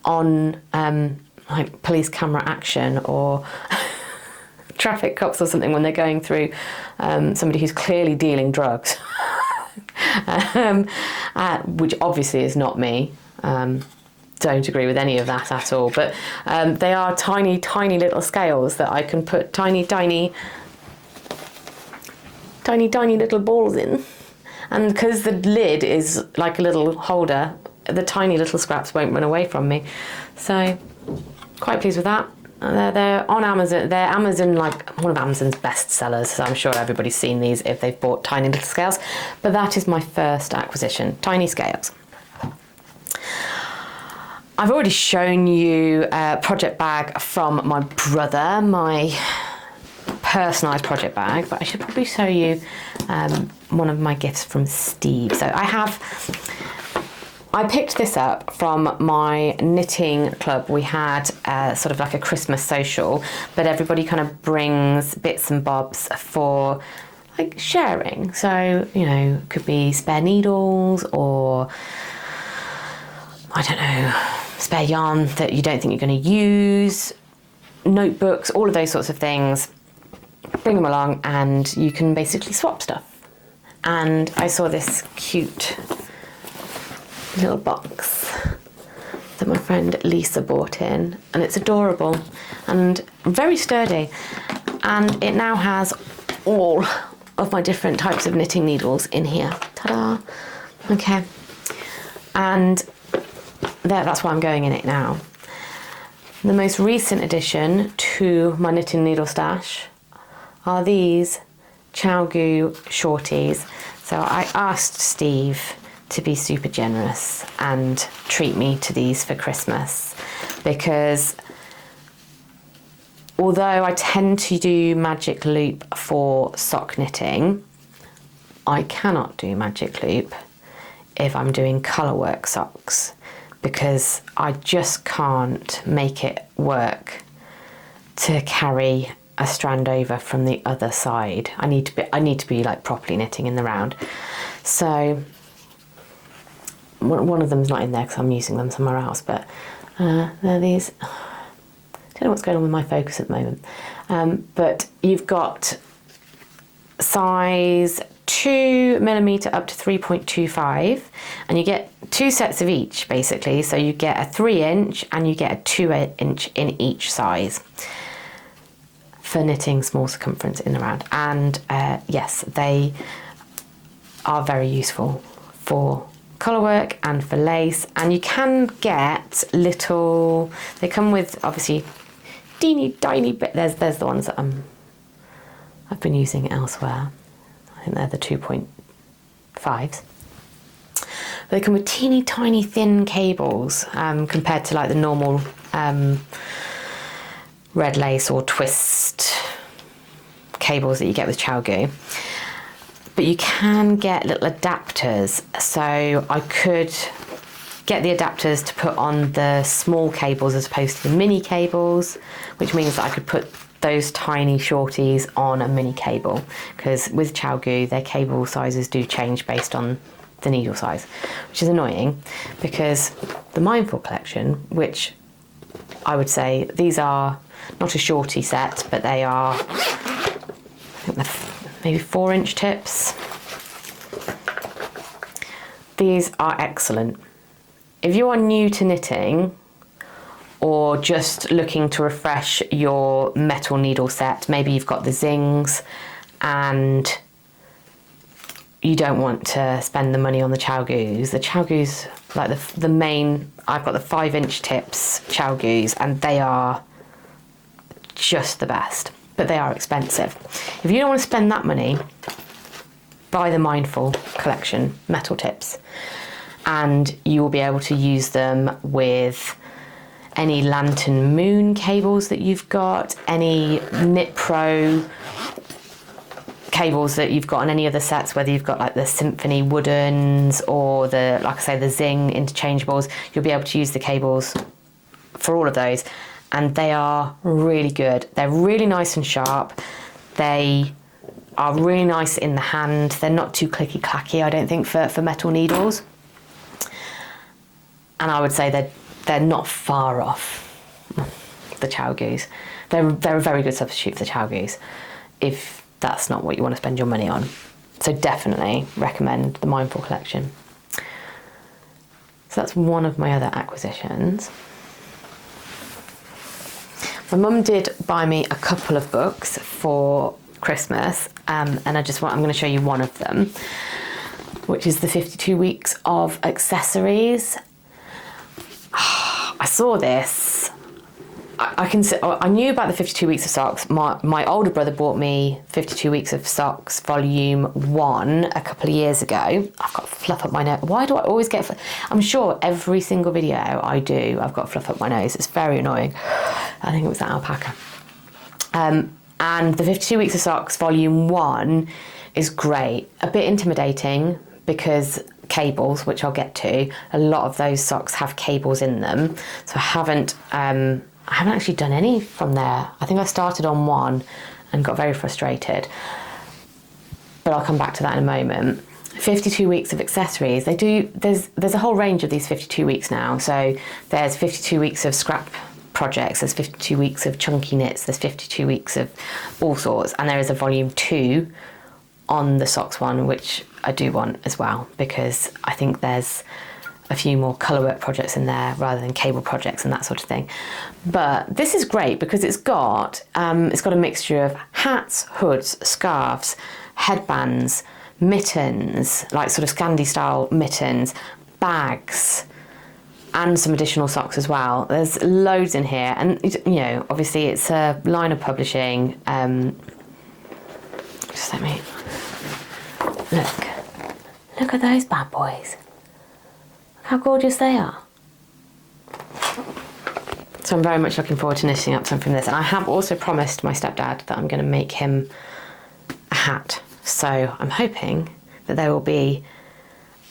on like police camera action or traffic cops or something when they're going through somebody who's clearly dealing drugs, which obviously is not me. Don't agree with any of that at all, but they are tiny, tiny little scales that I can put tiny little balls in. And because the lid is like a little holder, the tiny little scraps won't run away from me. So quite pleased with that. They're on Amazon. They're Amazon, like one of Amazon's best sellers. So I'm sure everybody's seen these if they've bought tiny little scales. But that is my first acquisition, tiny scales. I've already shown you a project bag from my brother, my personalised project bag, but I should probably show you one of my gifts from Steve. So I picked this up from my knitting club. We had sort of like a Christmas social, but everybody kind of brings bits and bobs for like sharing. So, you know, it could be spare needles, or I don't know, spare yarn that you don't think you're going to use, notebooks, all of those sorts of things. Bring them along and you can basically swap stuff. And I saw this cute little box that my friend Lisa bought in, and it's adorable and very sturdy, and it now has all of my different types of knitting needles in here. Ta-da! Okay, and that's why I'm going in it now. The most recent addition to my knitting needle stash are these ChowGoo shorties. So I asked Steve to be super generous and treat me to these for Christmas, because although I tend to do magic loop for sock knitting, I cannot do magic loop if I'm doing colour work socks, because I just can't make it work to carry a strand over from the other side. I need to be like properly knitting in the round. So one of them's not in there because I'm using them somewhere else, but they're these. I don't know what's going on with my focus at the moment, but you've got size 2mm up to 3.25, and you get 2 sets of each basically. So you get a 3-inch and you get a 2-inch in each size for knitting small circumference in the round. And yes, they are very useful for colour work and for lace. And you can get little, they come with obviously teeny tiny bit. There's the ones that I've been using elsewhere. I think they're the 2.5s. They come with teeny tiny thin cables compared to like the normal red lace or twist cables that you get with ChowGoo. But you can get little adapters. So I could get the adapters to put on the small cables as opposed to the mini cables, which means that I could put those tiny shorties on a mini cable, because with ChowGoo their cable sizes do change based on the needle size, which is annoying, because the Mindful collection, which I would say these are not a shorty set, but they are, I think they're maybe 4-inch tips. These are excellent. If you are new to knitting or just looking to refresh your metal needle set, maybe you've got the Zings and you don't want to spend the money on the ChowGoos. The ChowGoos, like the main, I've got the 5-inch tips ChowGoos, and they are just the best, but they are expensive. If you don't want to spend that money, buy the Mindful collection metal tips. and you will be able to use them with any Lantern Moon cables that you've got, any Knit Pro cables that you've got on any other sets, whether you've got like the Symphony Woodens or the, like I say, the Zing interchangeables. You'll be able to use the cables for all of those, and they are really good. They're really nice and sharp. They are really nice in the hand. They're not too clicky clacky, I don't think, for metal needles. And I would say they're not far off the Chow Goose. They're a very good substitute for the Chow Goose if that's not what you want to spend your money on. So definitely recommend the Mindful collection. So that's one of my other acquisitions. My mum did buy me a couple of books for Christmas, and I'm going to show you one of them, which is the 52 Weeks of Accessories. I saw this. I knew about the 52 Weeks of Socks. My older brother bought me 52 Weeks of Socks Volume 1 a couple of years ago. I've got fluff up my nose. Why do I always get... I'm sure every single video I do, I've got fluff up my nose. It's very annoying. I think it was that alpaca. And the 52 Weeks of Socks Volume 1 is great. A bit intimidating because cables, which I'll get to, a lot of those socks have cables in them. So I haven't actually done any from there. I think I started on one and got very frustrated. But I'll come back to that in a moment. 52 Weeks of Accessories. There's a whole range of these 52 weeks now. So there's 52 weeks of scrap projects, there's 52 weeks of chunky knits, there's 52 weeks of all sorts, and there is a volume 2 on the socks one, which I do want as well, because I think there's a few more colourwork projects in there rather than cable projects and that sort of thing. But this is great because it's got a mixture of hats, hoods, scarves, headbands, mittens, like sort of Scandi style mittens, bags, and some additional socks as well. There's loads in here, and you know, obviously it's a line of publishing. Just let me look at those bad boys. Look how gorgeous they are. So I'm very much looking forward to knitting up some from this, and I have also promised my stepdad that I'm going to make him a hat. So I'm hoping that there will be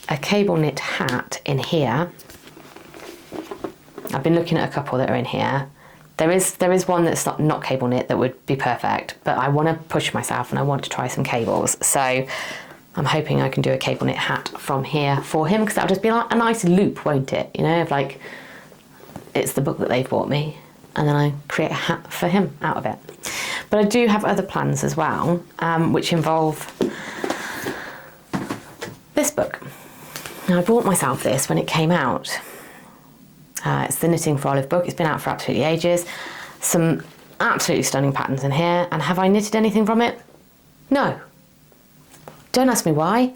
a cable knit hat in here. I've been looking at a couple that are in here. There is one that's not cable knit that would be perfect, but I want to push myself and I want to try some cables. So I'm hoping I can do a cable knit hat from here for him, because that'll just be like a nice loop, won't it? You know, of like, it's the book that they've bought me, and then I create a hat for him out of it. But I do have other plans as well, which involve this book. Now, I bought myself this when it came out. It's the Knitting for Olive book. It's been out for absolutely ages. Some absolutely stunning patterns in here. And have I knitted anything from it? No. Don't ask me why.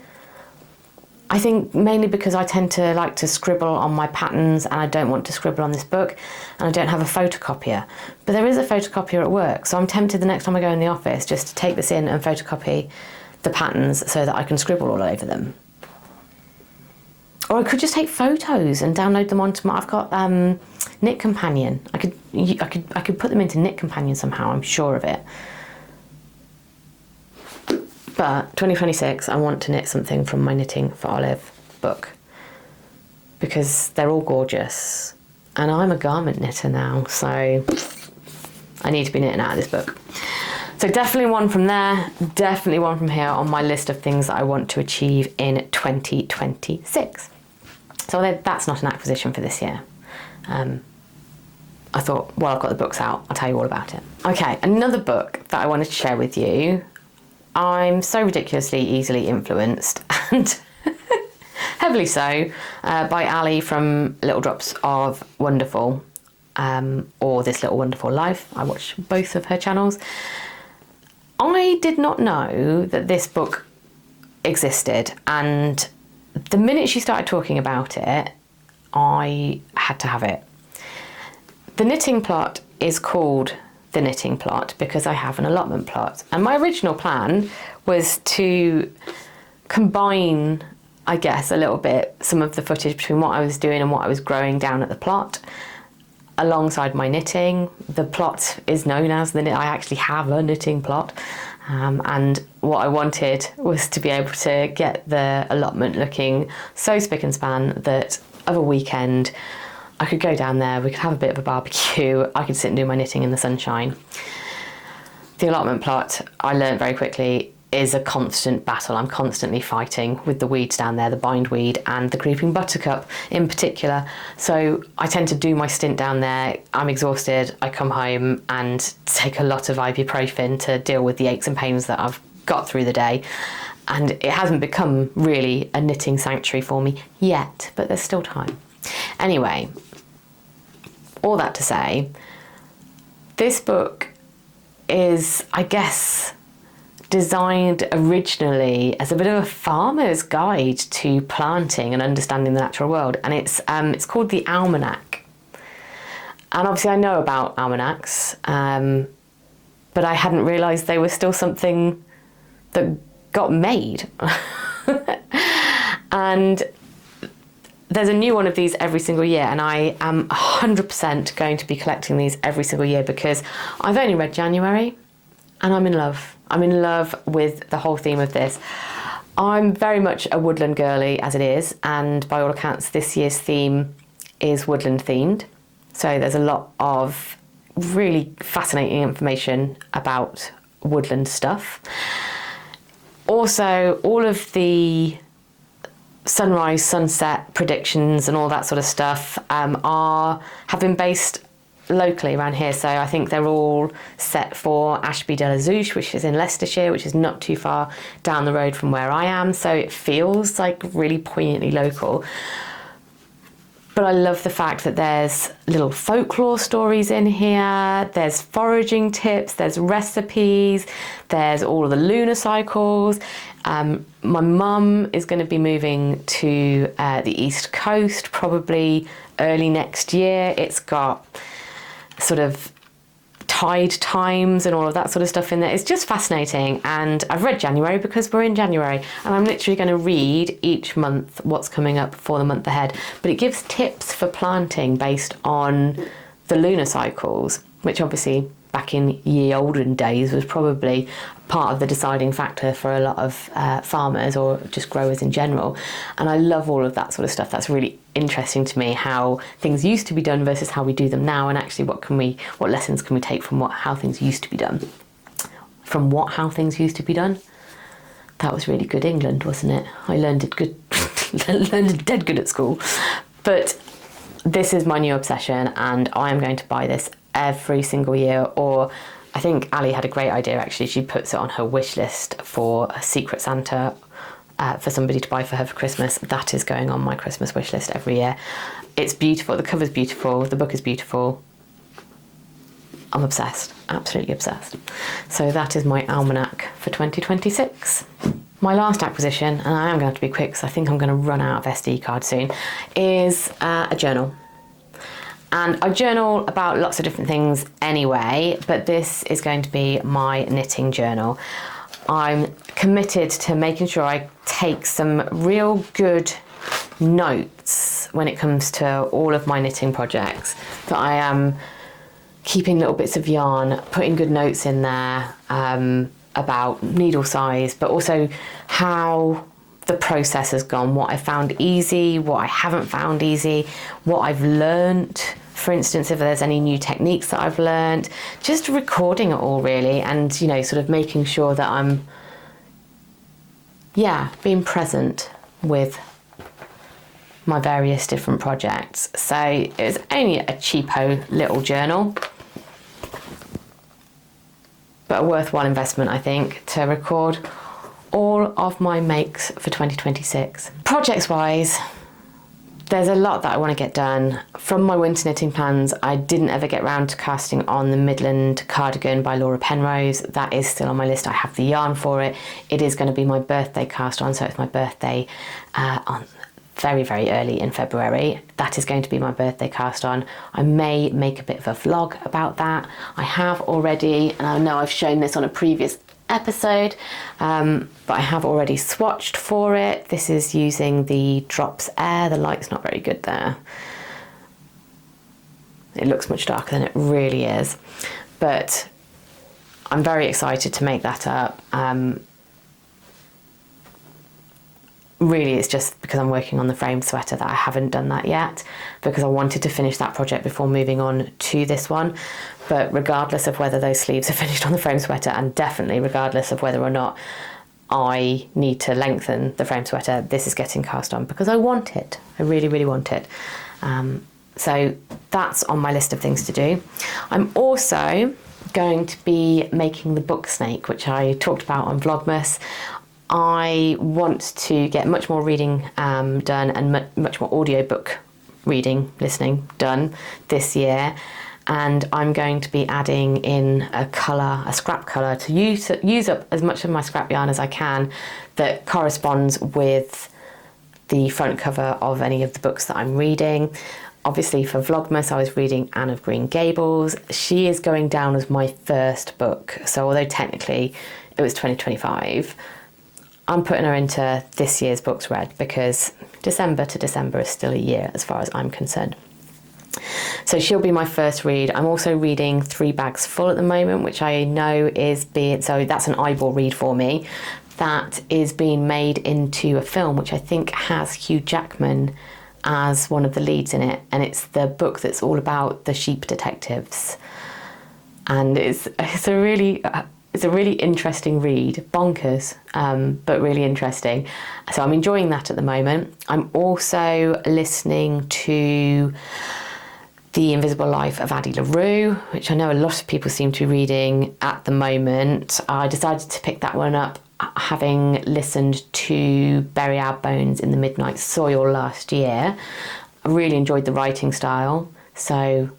I think mainly because I tend to like to scribble on my patterns, and I don't want to scribble on this book, and I don't have a photocopier. But there is a photocopier at work, so I'm tempted the next time I go in the office just to take this in and photocopy the patterns so that I can scribble all over them. Or I could just take photos and download them onto my... I've got Knit Companion. I could put them into Knit Companion somehow. I'm sure of it. But 2026, I want to knit something from my Knitting for Olive book, because they're all gorgeous, and I'm a garment knitter now, so I need to be knitting out of this book. So definitely one from there, definitely one from here on my list of things that I want to achieve in 2026. So that's not an acquisition for this year. I thought, well, I've got the books out, I'll tell you all about it. Okay, another book that I wanted to share with you. I'm so ridiculously easily influenced, and heavily so, by Ali from Little Drops of Wonderful, or This Little Wonderful Life. I watch both of her channels. I did not know that this book existed, and the minute she started talking about it, I had to have it. The knitting plot is called The Knitting Plot because I have an allotment plot, and my original plan was to combine I guess, a little bit some of the footage between what I was doing and what I was growing down at the plot alongside my knitting. The plot is known as I actually have a knitting plot, and what I wanted was to be able to get the allotment looking so spick and span that of a weekend I could go down there, we could have a bit of a barbecue, I could sit and do my knitting in the sunshine. The allotment plot, I learned very quickly, is a constant battle. I'm constantly fighting with the weeds down there, the bindweed and the creeping buttercup in particular. So I tend to do my stint down there, I'm exhausted, I come home and take a lot of ibuprofen to deal with the aches and pains that I've got through the day. And it hasn't become really a knitting sanctuary for me yet, but there's still time. Anyway, all that to say, this book is, I guess, designed originally as a bit of a farmer's guide to planting and understanding the natural world, and it's called the Almanac. And obviously I know about almanacs, but I hadn't realised they were still something that got made. And there's a new one of these every single year, and I am 100% going to be collecting these every single year because I've only read January and I'm in love. I'm in love with the whole theme of this. I'm very much a woodland girly as it is, and by all accounts this year's theme is woodland themed. So there's a lot of really fascinating information about woodland stuff. Also, all of the sunrise, sunset predictions and all that sort of stuff have been based locally around here. So I think they're all set for Ashby de la Zouch, which is in Leicestershire, which is not too far down the road from where I am. So it feels like really poignantly local. But I love the fact that there's little folklore stories in here, there's foraging tips, there's recipes, there's all of the lunar cycles. My mum is going to be moving to the East Coast probably early next year. It's got sort of tide times and all of that sort of stuff in there. It's just fascinating, and I've read January because we're in January, and I'm literally going to read each month what's coming up for the month ahead. But it gives tips for planting based on the lunar cycles, which obviously back in ye olden days was probably part of the deciding factor for a lot of farmers or just growers in general. And I love all of that sort of stuff. That's really interesting to me, how things used to be done versus how we do them now, and actually what lessons can we take from how things used to be done. How things used to be done. That was really good England, wasn't it? I learned it good, learned it dead good at school. But this is my new obsession, and I am going to buy this every single year. Or I think Ali had a great idea actually. She puts it on her wish list for a Secret Santa for somebody to buy for her for Christmas. That is going on my Christmas wish list every year. It's beautiful, the cover's beautiful, the book is beautiful. I'm obsessed, absolutely obsessed. So that is my almanac for 2026. My last acquisition, and I am going to have to be quick because I think I'm going to run out of SD cards soon, is a journal. And I journal about lots of different things anyway, but this is going to be my knitting journal. I'm committed to making sure I take some real good notes when it comes to all of my knitting projects, that I am keeping little bits of yarn, putting good notes in there about needle size, but also how the process has gone, what I found easy, what I haven't found easy, what I've learnt. For instance, if there's any new techniques that I've learnt, just recording it all really, and sort of making sure that I'm being present with my various different projects. So it was only a cheapo little journal, but a worthwhile investment, I think, to record all of my makes for 2026. Projects wise, there's a lot that I want to get done. From my winter knitting plans, I didn't ever get round to casting on the Midland cardigan by Laura Penrose. That is still on my list. I have the yarn for it. It is going to be my birthday cast on, so it's my birthday on very, very early in February. That is going to be my birthday cast on. I may make a bit of a vlog about that. I have already, and I know I've shown this on a previous episode, but I have already swatched for it. This is using the Drops Air. The light's not very good there. It looks much darker than it really is, but I'm very excited to make that up. Really, it's just because I'm working on the frame sweater that I haven't done that yet, because I wanted to finish that project before moving on to this one. But regardless of whether those sleeves are finished on the frame sweater, and definitely regardless of whether or not I need to lengthen the frame sweater, this is getting cast on because I want it. I really, really want it. So that's on my list of things to do. I'm also going to be making the book snake, which I talked about on Vlogmas. I want to get much more reading done and much more audiobook reading, listening done this year. And I'm going to be adding in a scrap colour to use up as much of my scrap yarn as I can that corresponds with the front cover of any of the books that I'm reading. Obviously for Vlogmas, I was reading Anne of Green Gables. She is going down as my first book. So although technically it was 2025, I'm putting her into this year's books read because December to December is still a year as far as I'm concerned. So she'll be my first read. I'm also reading 3 Bags Full at the moment, which I know so that's an eyeball read for me. That is being made into a film, which I think has Hugh Jackman as one of the leads in it, and it's the book that's all about the sheep detectives, and it's a really interesting read, bonkers, but really interesting. So I'm enjoying that at the moment. I'm also listening to The Invisible Life of Addie, LaRue, which I know a lot of people seem to be reading at the moment. I decided to pick that one up having listened to Bury Our Bones in the Midnight Soil last year. I really enjoyed the writing style, so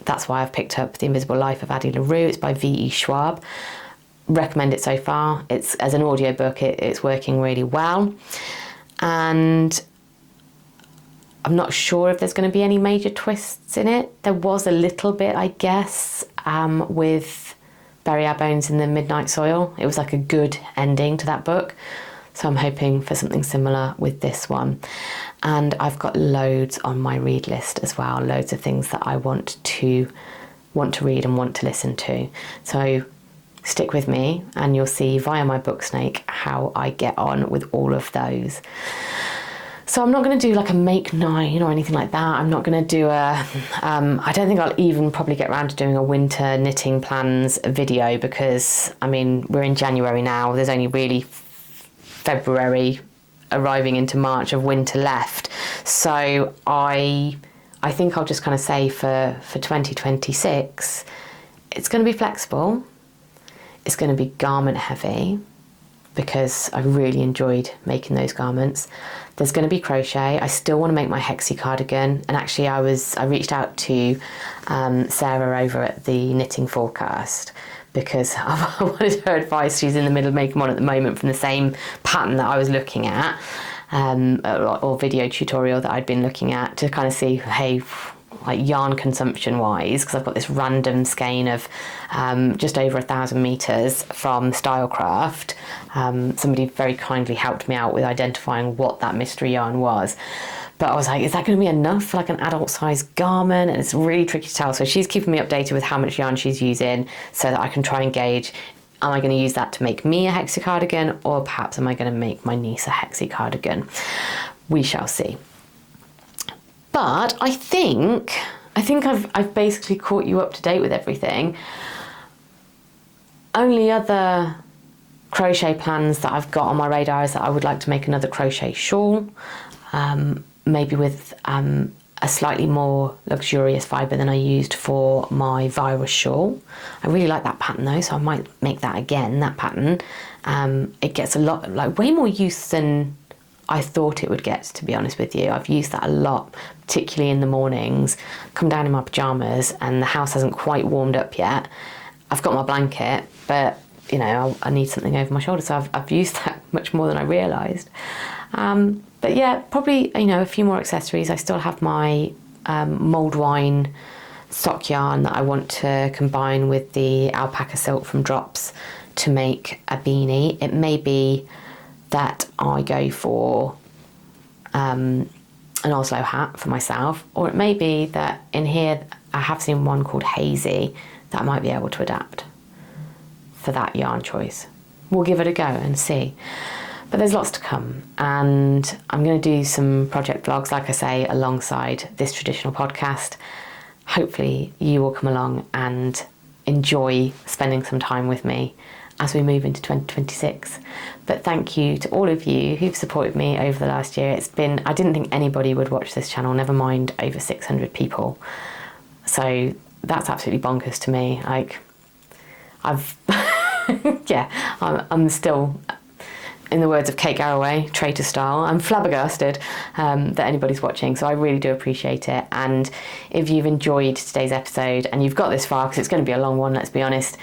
that's why I've picked up The Invisible Life of Addie, LaRue. It's by V.E. Schwab. Recommend it so far. It's as an audiobook, it's working really well. And I'm not sure if there's going to be any major twists in it. There was a little bit, I guess, with Bury Our Bones in the Midnight Soil. It was like a good ending to that book. So I'm hoping for something similar with this one. And I've got loads on my read list as well. Loads of things that I want to read and want to listen to. So stick with me and you'll see via my book snake how I get on with all of those. So I'm not going to do like a make 9 or anything like that. I'm not going to do I don't think I'll even probably get around to doing a winter knitting plans video because, I mean, we're in January now. There's only really February arriving into March of winter left. So I think I'll just kind of say for 2026, it's going to be flexible. It's going to be garment heavy because I really enjoyed making those garments. There's going to be crochet. I still want to make my hexie cardigan, and actually I reached out to Sarah over at the Knitting Forecast because I wanted her advice. She's in the middle of making one at the moment from the same pattern that I was looking at, or video tutorial that I'd been looking at, to kind of see, hey, like yarn consumption wise, because I've got this random skein of just over 1,000 meters from Stylecraft. Somebody very kindly helped me out with identifying what that mystery yarn was, but I was like, is that going to be enough for like an adult size garment? And it's really tricky to tell. So she's keeping me updated with how much yarn she's using so that I can try and gauge, am I going to use that to make me a hexie cardigan, or perhaps am I going to make my niece a hexie cardigan? We shall see. But I think I've basically caught you up to date with everything. Only other crochet plans that I've got on my radar is that I would like to make another crochet shawl, maybe with a slightly more luxurious fibre than I used for my virus shawl. I really like that pattern though, so I might make that again, that pattern. It gets a lot, like way more use than I thought it would get, to be honest with you. I've used that a lot, particularly in the mornings. Come down in my pyjamas and the house hasn't quite warmed up yet. I've got my blanket, but you know, I need something over my shoulder, so I've used that much more than I realised. But yeah, probably, you know, a few more accessories. I still have my mulled wine sock yarn that I want to combine with the alpaca silk from Drops to make a beanie. It may be that I go for an Oslo hat for myself, or it may be that in here I have seen one called Hazy that I might be able to adapt for that yarn choice. We'll give it a go and see. But there's lots to come, and I'm going to do some project vlogs, like I say, alongside this traditional podcast. Hopefully you will come along and enjoy spending some time with me as we move into 2026. But thank you to all of you who've supported me over the last year. I didn't think anybody would watch this channel, never mind over 600 people. So that's absolutely bonkers to me. Like, I'm still, in the words of Kate Garraway, traitor style, I'm flabbergasted that anybody's watching, so I really do appreciate it. And if you've enjoyed today's episode and you've got this far, because it's going to be a long one, let's be honest,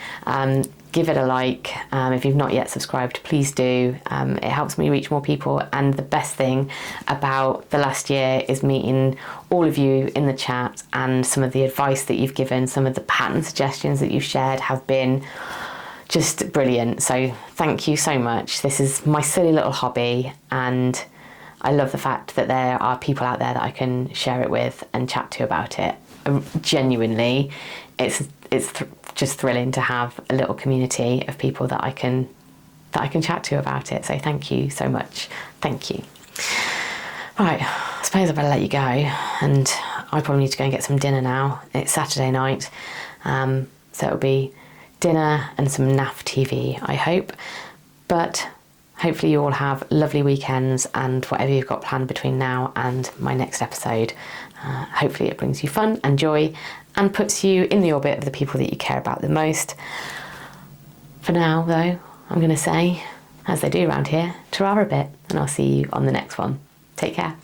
give it a like. If you've not yet subscribed, please do. It helps me reach more people, and the best thing about the last year is meeting all of you in the chat, and some of the advice that you've given, some of the pattern suggestions that you've shared have been just brilliant. So thank you so much. This is my silly little hobby, and I love the fact that there are people out there that I can share it with and chat to about it. Genuinely, it's just thrilling to have a little community of people that I can chat to about it. So thank you so much. Thank you. Right, I suppose I better let you go, and I probably need to go and get some dinner now. It's Saturday night, so it'll be dinner and some NAF TV, I hope. But hopefully you all have lovely weekends, and whatever you've got planned between now and my next episode, hopefully it brings you fun and joy and puts you in the orbit of the people that you care about the most. For now, though, I'm going to say, as they do around here, ta-ra a bit, and I'll see you on the next one. Take care.